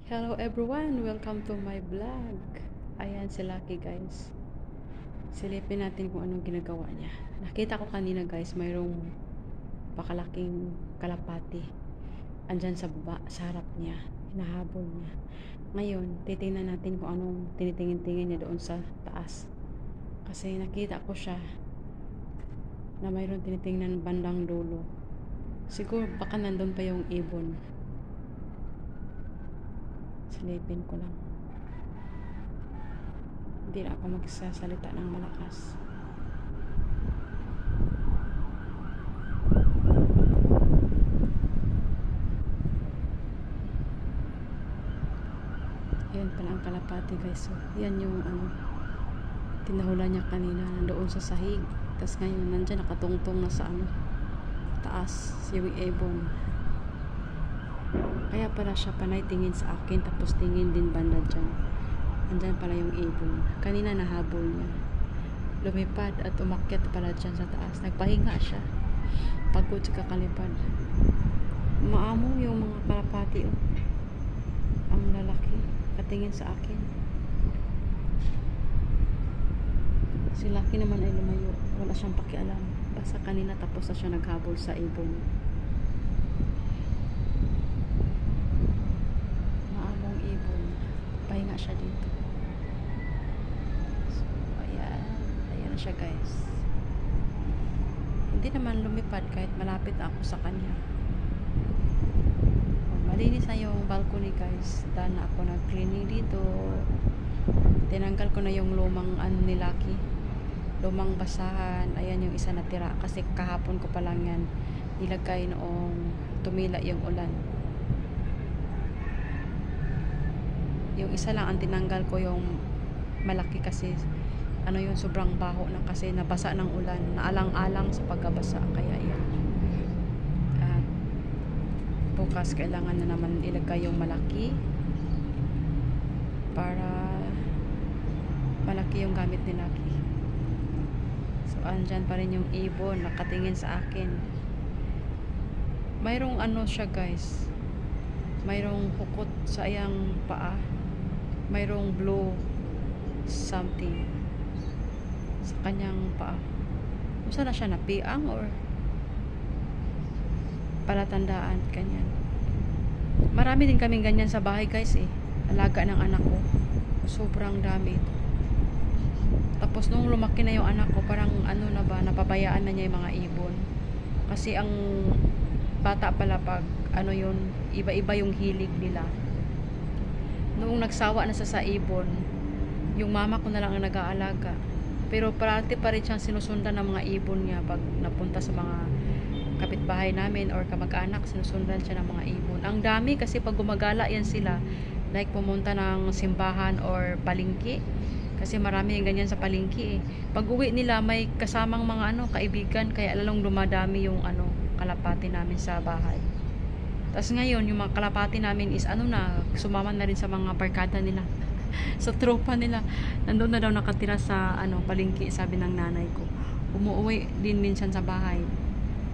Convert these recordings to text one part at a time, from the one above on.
Hello everyone! Welcome to my vlog. Ayan si Lucky guys. Silipin natin kung anong ginagawa niya. Nakita ko kanina guys, mayroong pakalaking kalapati. Andyan sa baba, sa harap niya. Hinahabol niya. Ngayon, titingnan natin kung anong tinitingin-tingin niya doon sa taas. Kasi nakita ko siya na mayroong tinitingnan bandang dulo. Siguro baka nandun pa yung ibon. Silipin ko lang. Hindi na ako magsasalita ng malakas. Ayan pala ang kalapati guys. So, yan yung tinahula niya kanina. Nandoon sa sahig. Tapos ngayon nandyan nakatungtong na sa taas. Yung ibon. Kaya pala siya panay tingin sa akin. Tapos tingin din banda dyan. Andyan pala yung ibon. Kanina nahabol niya. Lumipad at umakyat pala dyan sa taas. Nagpahinga siya. Pagod sa kakalipad. Maamo yung mga kalapati ang lalaki. Katingin sa akin. Si Lucky naman ay lumayo. Wala siyang pakialam. Basta kanina tapos na siya naghabol sa ibon. Maamong ibon. Pahinga siya dito. So, ayan. Ayan na siya guys. Hindi naman lumipad kahit malapit ako sa kanya. Malinis na yung balcony guys. Dahil na ako nag-cleaning dito. Tinanggal ko na yung lumang ni Lucky. Lumang basahan. Ayan yung isa natira. Kasi kahapon ko pa lang yan nilagay noong tumila yung ulan. Yung isa lang ang tinanggal ko yung malaki kasi yung sobrang baho na kasi nabasa ng ulan. Naalang-alang sa pagkabasa. Kaya yan. At bukas kailangan na naman ilagay yung malaki para malaki yung gamit ni Lucky. So andyan pa rin yung ibon nakatingin sa akin. Mayroong siya guys, mayroong hukot sa iyang paa, mayroong blue something sa kanyang paa. Kung na siya napiang or palatandaan kanyan. Marami din kaming ganyan sa bahay guys alaga ng anak ko, sobrang dami. Tapos nung lumaki na yung anak ko, parang na ba, napabayaan na niya yung mga ibon. Kasi ang bata pala pag yun, iba-iba yung hilig nila. Noong nagsawa na sa ibon, yung mama ko na lang ang nag-aalaga. Pero parati pa rin siyang sinusundan ng mga ibon niya pag napunta sa mga kapitbahay namin or kamag-anak, sinusundan siya ng mga ibon. Ang dami kasi pag gumagala yan sila, like pumunta ng simbahan or palengke. Kasi marami yung ganyan sa palengke Pag uwi nila may kasamang mga kaibigan, kaya lalong dumadami yung kalapati namin sa bahay. Tapos ngayon yung mga kalapati namin is sumama na rin sa mga barkada nila. Sa tropa nila. Nandun na daw nakatira sa palengke, sabi ng nanay ko. Umuwi din minsan sa bahay.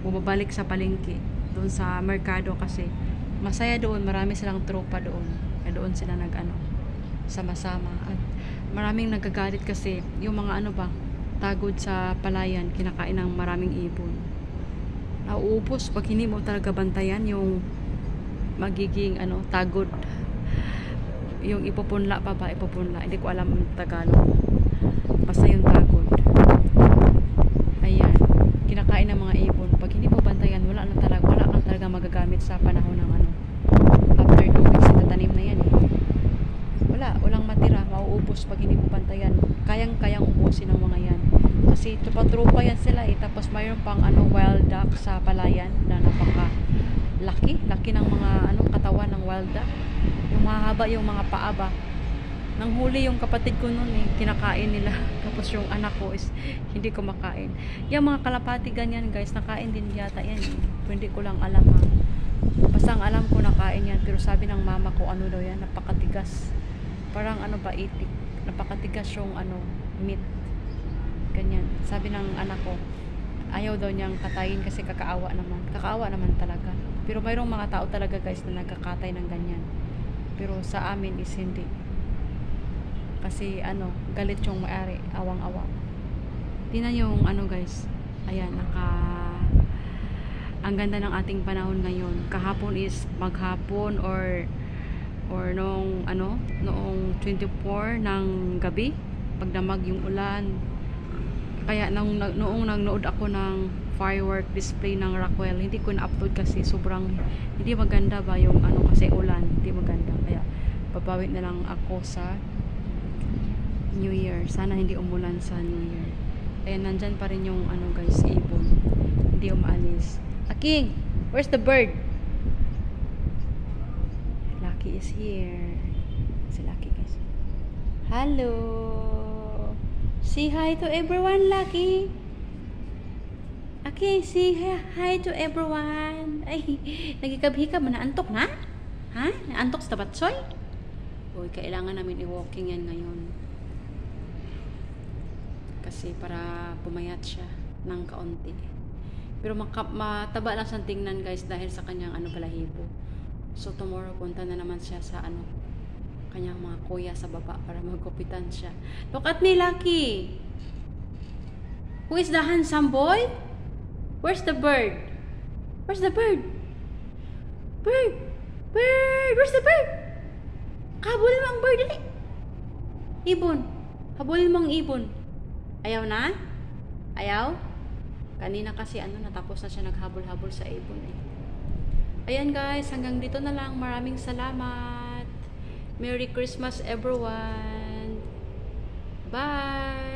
Bumabalik sa palengke doon sa merkado kasi masaya doon, marami silang tropa doon. Doon sila sama-sama. At maraming nagagalit kasi yung mga tagod sa palayan, kinakain ng maraming ibon. Nauubos pag hindi mo talaga bantayan yung magiging tagod. Yung ipupunla pa ba? Ipupunla. Hindi ko alam ang Tagalog. Basta yung tagod. Ayan. Kinakain ng mga ibon. Pag hindi mo bantayan, wala kang talaga magagamit sa panahon ng after 2 weeks itatanim na yan walang matira, mauubos pag hindi mo bantayan. Kayang ubusin ng mga yan kasi trupa yan sila tapos mayroon pang wild duck sa palayan na napaka laki ng mga katawan ng wild duck, yung mahaba yung mga paa ba. Nang huli yung kapatid ko noon kinakain nila. Tapos yung anak ko is hindi kumakain. Yung mga kalapati ganyan guys, nakain din yata yan hindi ko lang alam basta ang alam ko nakain yan, pero sabi ng mama ko daw yan, napakatigas. Parang itik. Napakatigas yung meat. Ganyan. Sabi ng anak ko, ayaw daw niyang katayin kasi kakaawa naman. Kakaawa naman talaga. Pero mayroong mga tao talaga guys na nagkakatay ng ganyan. Pero sa amin is hindi. Kasi galit yung may-ari, awang-awa. Tingnan yung guys. Ayan, ang ganda ng ating panahon ngayon. Kahapon is maghapon or noong 24 ng gabi, pagdamag yung ulan. Kaya noong nagnood ako ng firework display ng Rockwell, hindi ko na-upload kasi sobrang hindi maganda ba yung kasi ulan, hindi maganda. Kaya babawi na lang ako sa New Year. Sana hindi umulan sa New Year. Ayan, nandyan pa rin yung guys, ibon. Hindi umaalis. Aking, where's the bird? Lucky is here. Si Lucky guys. Hello. Say hi to everyone, Lucky. Okay, say hi to everyone. Ay, nagikabhika mo, naantok na? Ha? Naantok sa batsoy? Uy, kailangan namin i-walking yan ngayon. Kasi para pumayat siya ng kaunti. Pero mataba lang siyang tingnan guys dahil sa kanyang balahibo. So tomorrow punta na naman siya sa kanyang mga kuya sa baba para magkupitan siya. Look at me, Lucky. Who is the handsome boy? Where's the bird? Where's the bird? Bird! Bird! Where's the bird? Habulin mo ang bird, dali. Ibon. Habulin mo ang ibon. Ayaw na? Ayaw? Kanina kasi natapos na siya naghabol-habol sa ibon eh. Ayan guys, hanggang dito na lang. Maraming salamat. Merry Christmas everyone. Bye!